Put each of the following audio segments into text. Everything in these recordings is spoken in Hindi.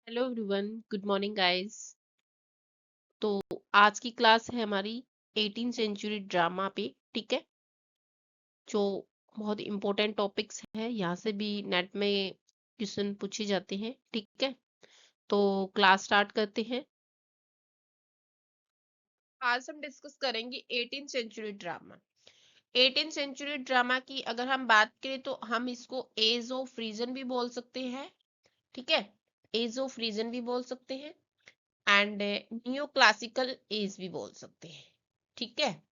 Hello everyone, good morning guys. तो आज की क्लास है हमारी 18 सेंचुरी ड्रामा पे। ठीक है, जो बहुत इम्पोर्टेंट टॉपिक्स है, यहाँ से भी नेट में क्वेश्चन पूछे जाते हैं। ठीक है, तो क्लास स्टार्ट करते हैं। आज हम डिस्कस करेंगे 18 सेंचुरी ड्रामा। 18 सेंचुरी ड्रामा की अगर हम बात करें तो हम इसको एज ऑफ रीजन भी बोल सकते हैं। ठीक है, एज ऑफ रीजन भी बोल सकते हैं एंड न्यू क्लासिकल एज भी बोल सकते हैं। ठीक है,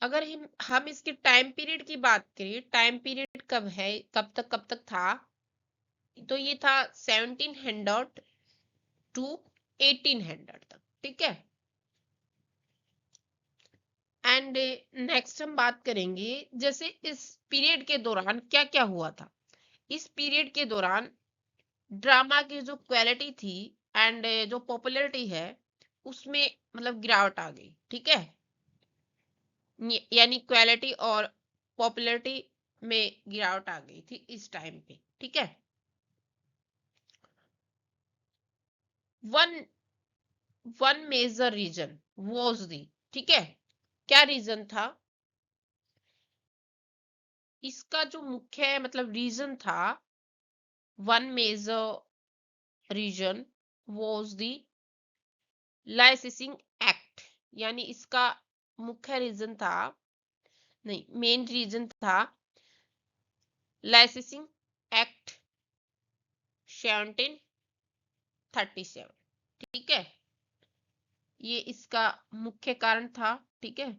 अगर हम इसके टाइम पीरियड की बात करें, टाइम पीरियड कब है, कब तक था, तो ये था 1700 टू 1800 तक। ठीक है, एंड नेक्स्ट हम बात करेंगे जैसे इस पीरियड के दौरान क्या क्या हुआ था। इस पीरियड के दौरान ड्रामा की जो क्वालिटी थी एंड जो पॉपुलैरिटी है उसमें मतलब गिरावट आ गई। ठीक है, यानी क्वालिटी और पॉपुलैरिटी में गिरावट आ गई थी इस टाइम पे। ठीक है, one one major reason was the. ठीक है, क्या रीजन था इसका, जो मुख्य मतलब रीजन था, one major reason was the licensing act. यानी इसका मुख्य रीजन था, नहीं मेन रीजन था लाइसेंसिंग एक्ट 1737। ठीक है, ये इसका मुख्य कारण था। ठीक है,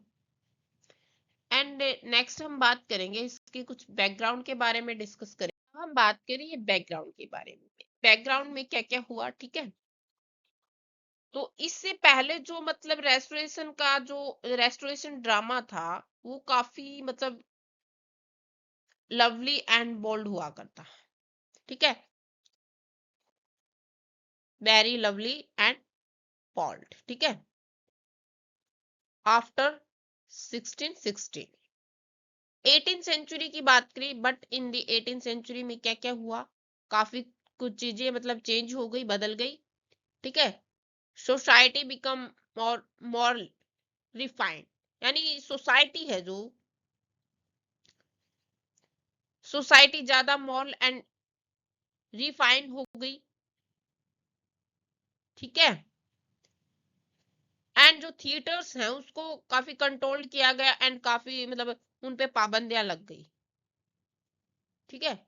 एंड नेक्स्ट हम बात करेंगे इसके कुछ बैकग्राउंड के बारे में डिस्कस करेंगे। हम बात करेंगे बैकग्राउंड के बारे में, बैकग्राउंड में क्या क्या हुआ। ठीक है, तो इससे पहले जो मतलब रेस्टोरेशन का जो रेस्टोरेशन ड्रामा था वो काफी मतलब लवली एंड बोल्ड हुआ करता। ठीक है, वेरी लवली एंड बोल्ड। ठीक है, आफ्टर 1616 18 सेंचुरी की बात करें, बट इन दी 18 सेंचुरी में क्या क्या हुआ, काफी कुछ चीजें मतलब चेंज हो गई, बदल गई। ठीक है, सोसाइटी बिकम मोर रिफाइंड, यानी सोसाइटी है जो सोसाइटी ज्यादा मॉरल एंड रिफाइंड हो गई। ठीक है, एंड जो थिएटर्स हैं उसको काफी कंट्रोल किया गया एंड काफी मतलब उन पे पाबंदियां लग गई। ठीक है,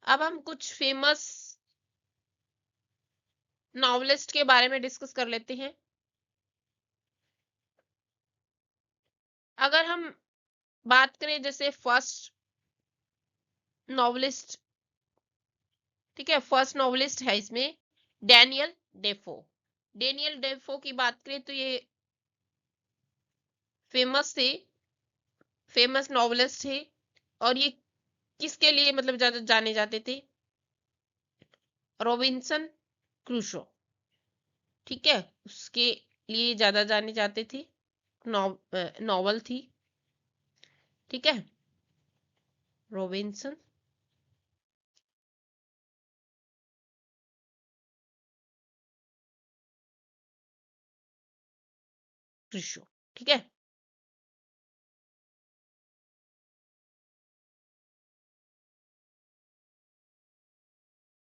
अब हम कुछ फेमस नॉवलिस्ट के बारे में डिस्कस कर लेते हैं। अगर हम बात करें जैसे फर्स्ट नॉवलिस्ट, ठीक है, फर्स्ट नॉवलिस्ट है इसमें डैनियल डेफो। डैनियल डेफो की बात करें तो ये फेमस थे, फेमस नॉवलिस्ट थे, और ये किसके लिए मतलब ज्यादा जाने जाते थे, रॉबिन्सन क्रूसो। ठीक है, उसके लिए ज्यादा जाने जाते थे, नॉवल थी। ठीक है, रॉबिन्सन क्रूसो। ठीक है,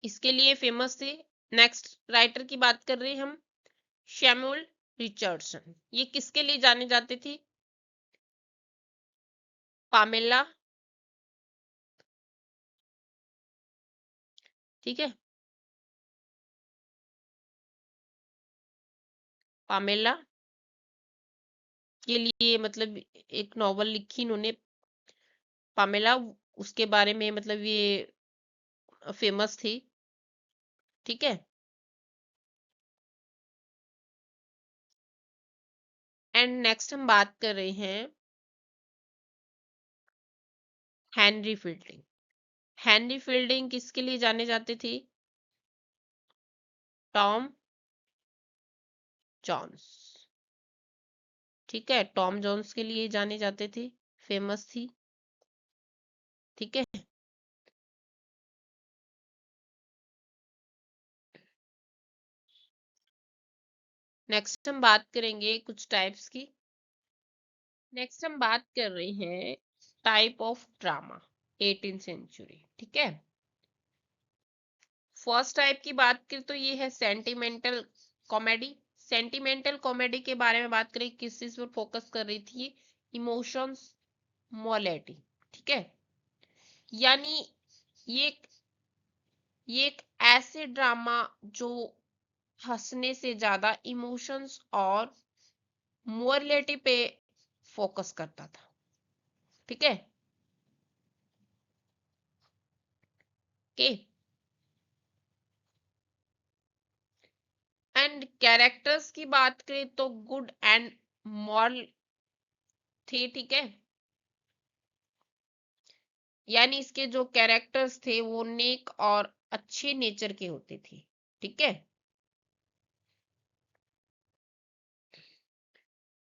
इसके लिए फेमस थे। नेक्स्ट राइटर की बात कर रहे हैं हम, शैमुअल रिचर्डसन। ये किसके लिए जाने जाते थे, पामेला। ठीक है, पामेला के लिए मतलब एक नॉवल लिखी इन्होंने, पामेला, उसके बारे में मतलब ये फेमस थी। ठीक है, एंड नेक्स्ट हम बात कर रहे हैं हेनरी फील्डिंग। हेनरी फील्डिंग किसके लिए जाने जाते थे, टॉम जॉन्स। ठीक है, टॉम जॉन्स के लिए जाने जाते थे, फेमस थी। ठीक है, नेक्स्ट हम बात करेंगे कुछ टाइप्स की। नेक्स्ट हम बात कर रहे हैं type of drama 18th century. ठीक है, फर्स्ट टाइप की बात करें तो ये है सेंटिमेंटल कॉमेडी। सेंटिमेंटल कॉमेडी के बारे में बात करें, किस चीज पर फोकस कर रही थी? Emotions, morality. ठीक है, यानी ये ये एक ऐसे ड्रामा जो हंसने से ज्यादा इमोशंस और मोरालिटी पे फोकस करता था। ठीक है, ओके। एंड कैरेक्टर्स की बात करें तो गुड एंड मॉरल थे। ठीक है, यानी इसके जो कैरेक्टर्स थे वो नेक और अच्छे नेचर के होते थे। ठीक है,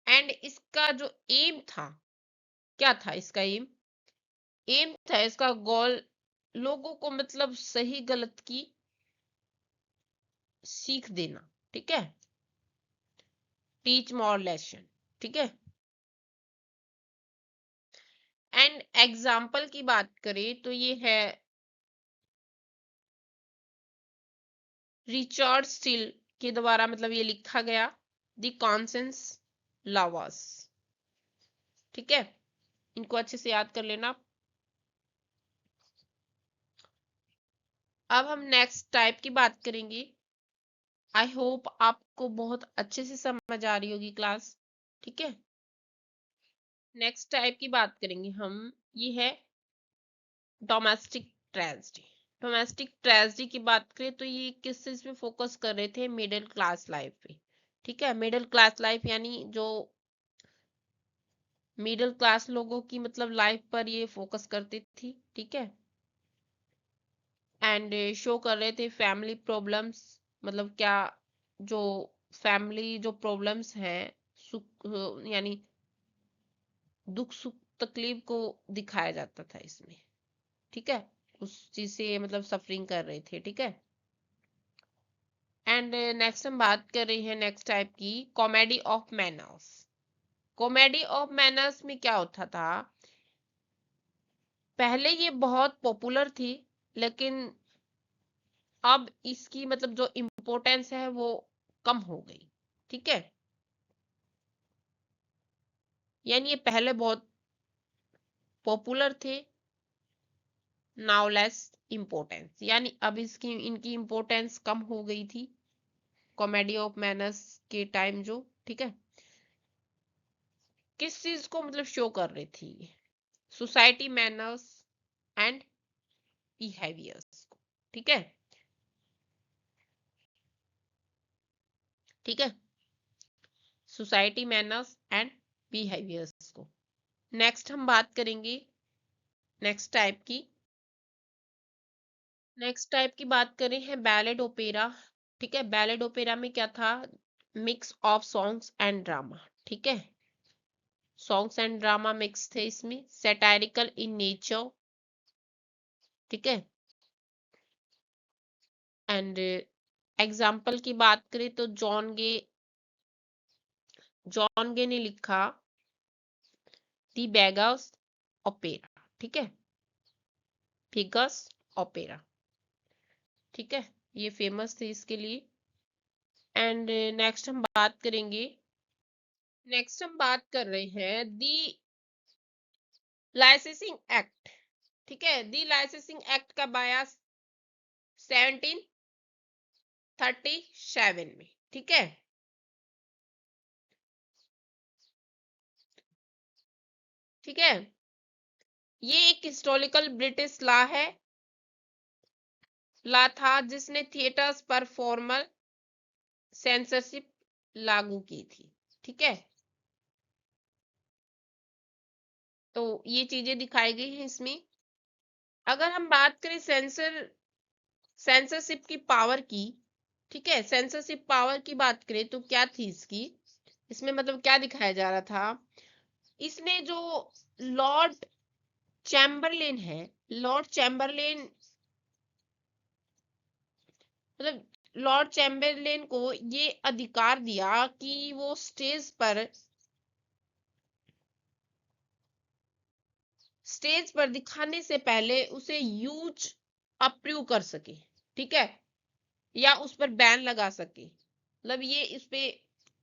एंड इसका जो एम था, क्या था इसका एम? एम था इसका गोल लोगों को मतलब सही गलत की सीख देना। ठीक है, टीच मोर लेसन। ठीक है, एंड एग्जाम्पल की बात करें तो ये है रिचर्ड स्टील के द्वारा मतलब ये लिखा गया द कॉन्सेंस लावास। ठीक है, इनको अच्छे से याद कर लेना। अब हम नेक्स्ट टाइप की बात करेंगे। आई होप आपको बहुत अच्छे से समझ आ रही होगी क्लास। ठीक है, नेक्स्ट टाइप की बात करेंगे हम, ये है डोमेस्टिक ट्रेजेडी। डोमेस्टिक ट्रेजेडी की बात करें तो ये किस चीज पे फोकस कर रहे थे? मिडिल क्लास लाइफ पे। ठीक है, मिडिल क्लास लाइफ यानी जो मिडिल क्लास लोगों की मतलब लाइफ पर ये फोकस करती थी। ठीक है, एंड शो कर रहे थे फैमिली प्रॉब्लम्स, मतलब क्या जो फैमिली जो प्रॉब्लम्स हैं, सुख यानी दुख सुख तकलीफ को दिखाया जाता था इसमें। ठीक है, उस चीज से मतलब सफरिंग कर रहे थे। ठीक है, एंड नेक्स्ट हम बात कर रहे हैं नेक्स्ट टाइप की, comedy of manners. Comedy of manners में क्या होता था? पहले ये बहुत पॉपुलर थी, लेकिन अब इसकी मतलब जो इम्पोर्टेंस है वो कम हो गई। ठीक है, यानी ये पहले बहुत पॉपुलर थे, नाउ लेस इम्पोर्टेंस, यानी अब इसकी इनकी इम्पोर्टेंस कम हो गई थी कॉमेडी ऑफ मैनर्स के टाइम जो। ठीक है, किस चीज को मतलब शो कर रही थी? सोसाइटी मैनर्स एंड बिहेवियर्स को। ठीक है, ठीक है, सोसाइटी मैनर्स एंड बिहेवियर्स को। नेक्स्ट हम बात करेंगे नेक्स्ट टाइप की। नेक्स्ट टाइप की बात करें है बैलेड ओपेरा। ठीक है, बैलेड ओपेरा में क्या था? Mix of songs and drama. ठीक है, सॉन्ग्स एंड ड्रामा मिक्स थे इसमें, सैटारिकल इन नेचर। ठीक है, एंड एग्जाम्पल की बात करें तो जॉन गे ने लिखा दी बेगर्स ओपेरा। ठीक है, बेगर्स ओपेरा। ठीक है, ये फेमस थे इसके लिए। एंड नेक्स्ट हम बात करेंगे, नेक्स्ट हम बात कर रहे हैं दी लाइसेंसिंग एक्ट। ठीक है, दी लाइसेंसिंग एक्ट का आया 1737 में। ठीक है, ठीक है, ये एक हिस्टोरिकल ब्रिटिश लॉ था जिसने थिएटर्स पर फॉर्मल सेंसरशिप लागू की थी। ठीक है, तो ये चीजें दिखाई गई हैं इसमें। अगर हम बात करें सेंसरशिप की पावर की, ठीक है, सेंसरशिप पावर की बात करें तो क्या थी इसकी? इसमें मतलब क्या दिखाया जा रहा था? इसने जो लॉर्ड चैम्बरलेन है, लॉर्ड चैम्बरलेन मतलब लॉर्ड चैम्बरलेन को ये अधिकार दिया कि वो स्टेज पर दिखाने से पहले उसे यूज अप्रूव कर सके, ठीक है, या उस पर बैन लगा सके। मतलब ये इस पे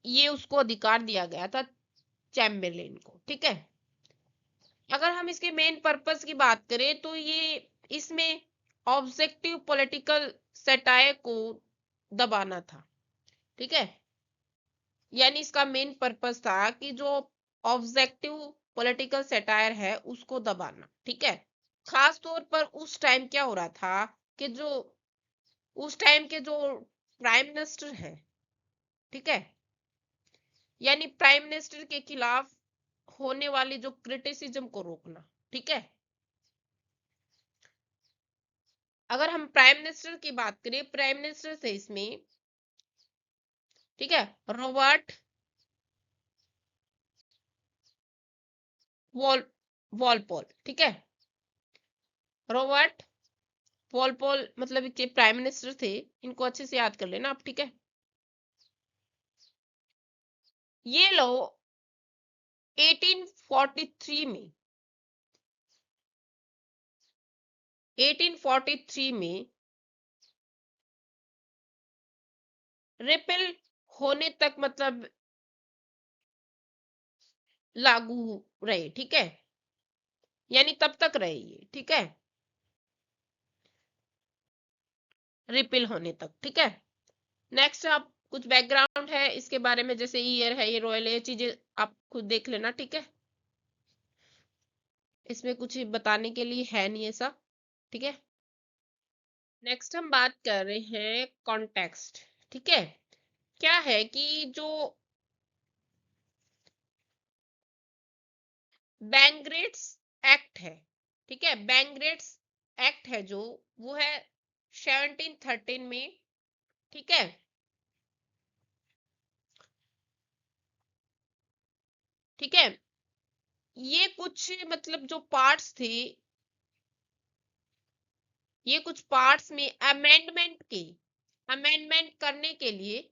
ये उसको अधिकार दिया गया था चैम्बरलेन को, ठीक है। अगर हम इसके मेन पर्पस की बात करें तो ये इसमें ऑब्जेक्टिव पॉलिटिकल सटायर को दबाना था, ठीक है। यानी इसका मेन पर्पस था कि जो ऑब्जेक्टिव पॉलिटिकल सटायर है उसको दबाना, ठीक है। खास तौर पर उस टाइम क्या हो रहा था कि जो उस टाइम के जो प्राइम मिनिस्टर है, ठीक है, यानी प्राइम मिनिस्टर के खिलाफ होने वाली जो क्रिटिसिज्म को रोकना, ठीक है। अगर हम प्राइम मिनिस्टर की बात करें, प्राइम मिनिस्टर थे इसमें, ठीक है, रॉबर्ट वॉल वॉलपोल, ठीक है। रॉबर्ट वॉलपोल मतलब के प्राइम मिनिस्टर थे, इनको अच्छे से याद कर लेना आप, ठीक है। ये लोग 1843 में 1843 में रिपेल होने तक मतलब लागू रहे, ठीक है, यानी तब तक रहे ये, ठीक है, रिपेल होने तक, ठीक है। नेक्स्ट आप कुछ बैकग्राउंड है इसके बारे में, जैसे ईयर है, ये रॉयल, ये चीजें आप खुद देख लेना, ठीक है। इसमें कुछ बताने के लिए है नहीं ऐसा, ठीक है। नेक्स्ट हम बात कर रहे हैं कॉन्टेक्स्ट, ठीक है। क्या है कि जो बैंगरेट्स एक्ट है, ठीक है, बैंगरेट्स एक्ट है जो, वो है 1713 में, ठीक है। ठीक है, ये कुछ मतलब जो पार्ट्स थे, ये कुछ पार्ट्स में अमेंडमेंट करने के लिए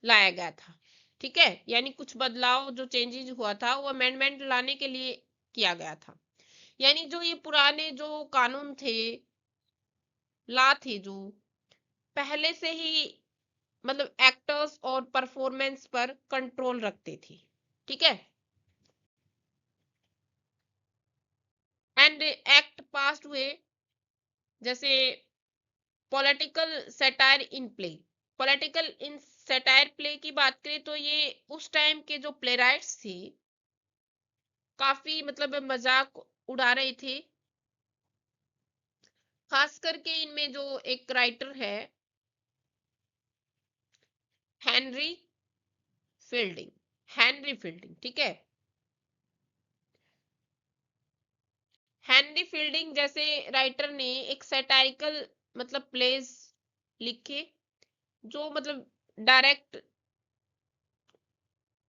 लाया गया था, ठीक है। यानी कुछ बदलाव जो चेंजेस हुआ था वो अमेंडमेंट लाने के लिए किया गया था। यानी जो ये पुराने जो कानून थे, लॉ थे, जो पहले से ही मतलब एक्टर्स और परफॉर्मेंस पर कंट्रोल रखते थे, ठीक है। एंड एक्ट पास्ड हुए, जैसे political satire in play, political in satire play की बात करें तो ये उस टाइम के जो प्ले राइट्स थे काफी मतलब मजाक उड़ा रहे थे। खास करके इनमें जो एक राइटर है, हेनरी फील्डिंग, हेनरी फील्डिंग, ठीक है। हेनरी फील्डिंग जैसे राइटर ने एक सैटारिकल मतलब प्लेस लिखे, जो मतलब डायरेक्ट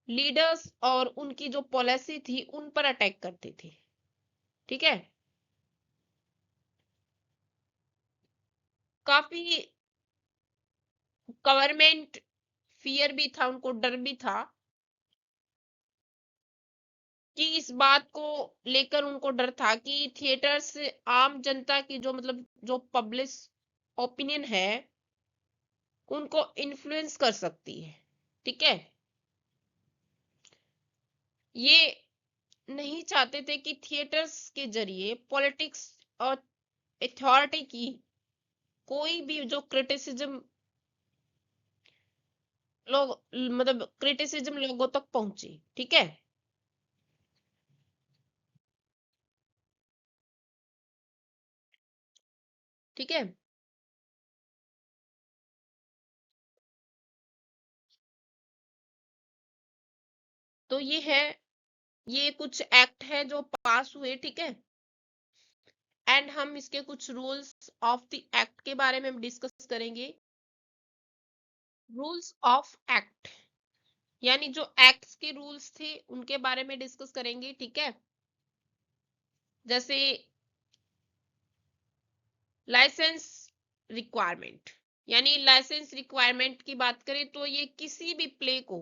लीडर्स और उनकी जो पॉलिसी थी उन पर अटैक करते थे, ठीक है। काफी गवर्नमेंट फियर भी था, उनको डर भी था कि इस बात को लेकर उनको डर था कि थिएटर्स आम जनता की जो मतलब जो पब्लिक ओपिनियन है उनको इन्फ्लुएंस कर सकती है, ठीक है। ये नहीं चाहते थे कि थिएटर्स के जरिए पॉलिटिक्स और अथॉरिटी की कोई भी जो क्रिटिसिज्म लोग मतलब क्रिटिसिज्म लोगों तक पहुंचे, ठीक है। ठीक है, तो ये है, ये कुछ एक्ट है जो पास हुए, ठीक है। एंड हम इसके कुछ रूल्स ऑफ द एक्ट के बारे में डिस्कस करेंगे। रूल्स ऑफ एक्ट यानी जो एक्ट्स के रूल्स थे उनके बारे में डिस्कस करेंगे, ठीक है। जैसे लाइसेंस रिक्वायरमेंट, यानी लाइसेंस रिक्वायरमेंट की बात करें तो ये किसी भी प्ले को,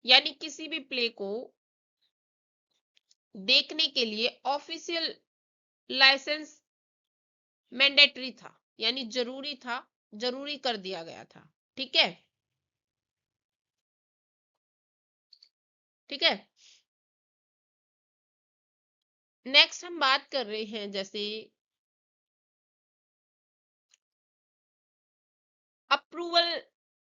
यानी किसी भी प्ले को देखने के लिए ऑफिशियल लाइसेंस मैंडेटरी था, यानी जरूरी था, जरूरी कर दिया गया था। ठीक है, ठीक है। नेक्स्ट हम बात कर रहे हैं जैसे अप्रूवल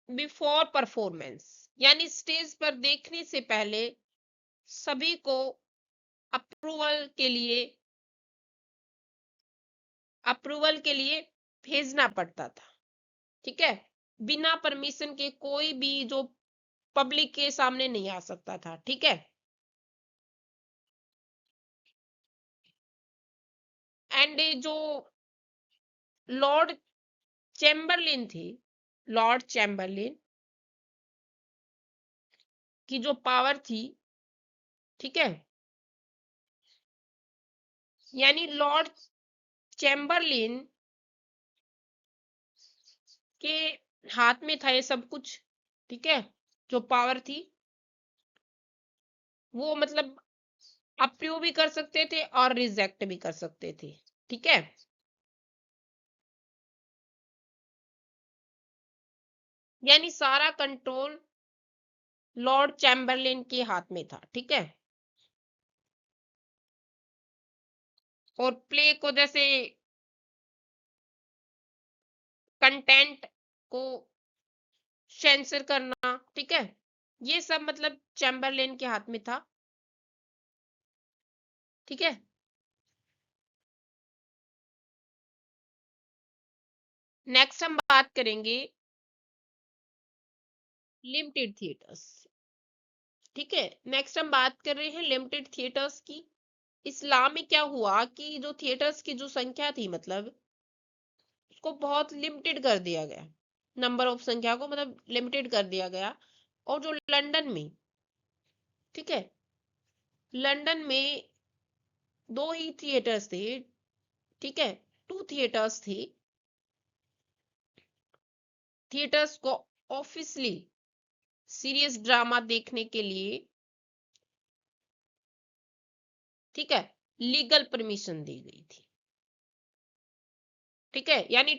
बिफोर परफॉर्मेंस, यानी स्टेज पर देखने से पहले सभी को अप्रूवल के लिए भेजना पड़ता था। ठीक है, बिना परमिशन के कोई भी जो पब्लिक के सामने नहीं आ सकता था। ठीक है, एंड जो लॉर्ड चैम्बरलिन थी, लॉर्ड चैम्बरलिन की जो पावर थी, ठीक है, यानी लॉर्ड चैम्बरलिन के हाथ में था ये सब कुछ। ठीक है, जो पावर थी वो मतलब अप्रूव भी कर सकते थे और रिजेक्ट भी कर सकते थे। ठीक है, यानी सारा कंट्रोल लॉर्ड चैम्बरलिन के हाथ में था। ठीक है, और प्ले को जैसे कंटेंट को सेंसर करना, ठीक है, ये सब मतलब चैम्बरलेन के हाथ में था। ठीक है, नेक्स्ट हम बात करेंगे लिमिटेड थिएटर्स। ठीक है, नेक्स्ट हम बात कर रहे हैं लिमिटेड थिएटर्स की। इस्लाम में क्या हुआ कि जो थिएटर्स की जो संख्या थी, मतलब उसको बहुत लिमिटेड कर दिया गया, नंबर ऑफ संख्या को मतलब लिमिटेड कर दिया गया। और जो लंदन में, ठीक है, लंदन में दो ही थिएटर्स थे। ठीक है, टू थिएटर्स थे, थिएटर्स को ऑफिशियली सीरियस ड्रामा देखने के लिए, ठीक है, लीगल परमिशन दी गई थी। ठीक है, यानी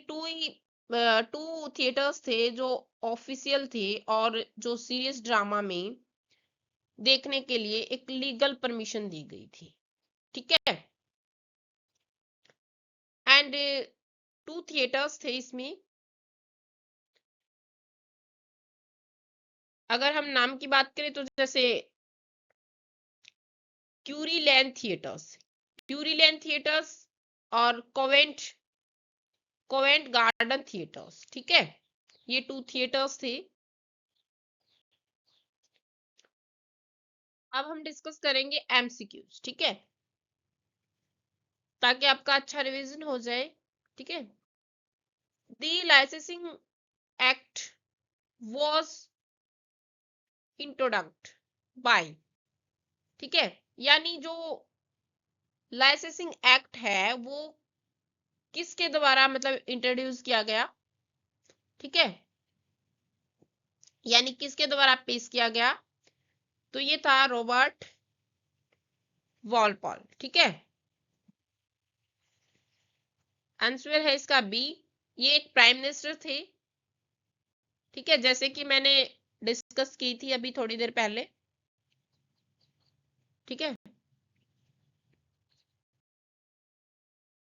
टू थिएटर्स थे जो ऑफिशियल थे और जो सीरियस ड्रामा में देखने के लिए एक लीगल परमिशन दी गई थी। ठीक है, एंड टू थिएटर्स थे इसमें, अगर हम नाम की बात करें तो जैसे क्यूरी लैन थिएटर्स, क्यूरी लैन थिएटर्स और कोवेंट गार्डन थिएटर्स। ठीक है, ये टू थिएटर्स थे। अब हम डिस्कस करेंगे एमसीक्यूज। ठीक है, ताकि आपका अच्छा रिवीजन हो जाए। ठीक है, the licensing act was introduced by, ठीक है, यानी जो लाइसेंसिंग एक्ट है वो किसके द्वारा मतलब इंट्रोड्यूस किया गया। ठीक है, यानी किसके द्वारा पेश किया गया, तो ये था रॉबर्ट वॉलपॉल। ठीक है, आंसर है इसका बी, ये एक प्राइम मिनिस्टर थे। ठीक है, जैसे कि मैंने डिस्कस की थी अभी थोड़ी देर पहले। ठीक है,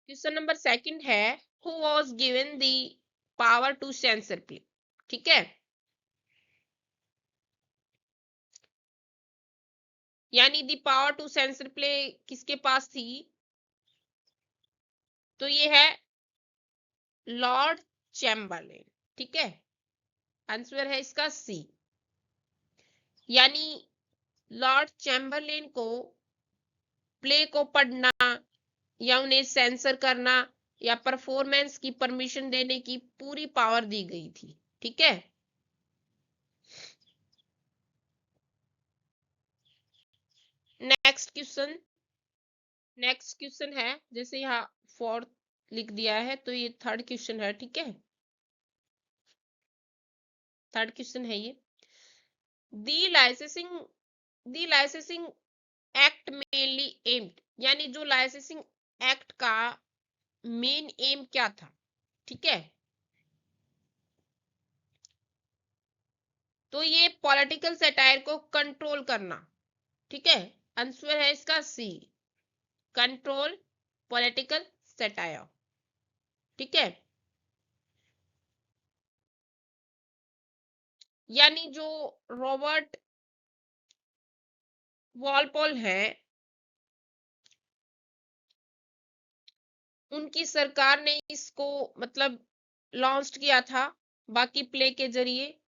क्वेश्चन नंबर सेकंड है, who was given the power to sensor play. ठीक है, यानी the power to sensor play किसके पास थी, तो ये है लॉर्ड चैम्बरलेन। ठीक है, आंसर है इसका सी, यानी लॉर्ड चैम्बरलेन को प्ले को पढ़ना या उन्हें सेंसर करना या परफॉर्मेंस की परमिशन देने की पूरी पावर दी गई थी। ठीक है, नेक्स्ट क्वेश्चन, नेक्स्ट क्वेश्चन है जैसे यहाँ फोर्थ लिख दिया है, तो ये थर्ड क्वेश्चन है। ठीक है, थर्ड क्वेश्चन है ये। दी लाइसेंसिंग एक्ट मेनली एम्ड, यानी जो लाइसेंसिंग एक्ट का मेन एम क्या था। ठीक है, तो ये पॉलिटिकल सटायर को कंट्रोल करना। ठीक है, आंसर है इसका सी, कंट्रोल पॉलिटिकल सटायर। ठीक है, यानी जो रॉबर्ट वॉलपोल है, उनकी सरकार ने इसको मतलब लॉन्च किया था बाकी प्ले के जरिए।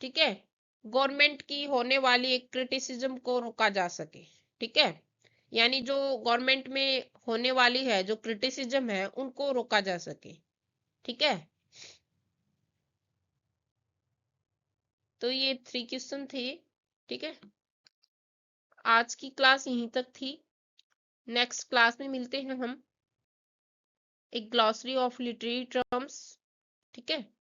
ठीक है, गवर्नमेंट की होने वाली एक क्रिटिसिज्म को रोका जा सके। ठीक है, यानी जो गवर्नमेंट में होने वाली है जो क्रिटिसिज्म है उनको रोका जा सके। ठीक है, तो ये 3 क्वेश्चन थे। ठीक है, आज की क्लास यहीं तक थी। नेक्स्ट क्लास में मिलते हैं हम, एक ग्लॉसरी ऑफ लिटरेरी टर्म्स। ठीक है।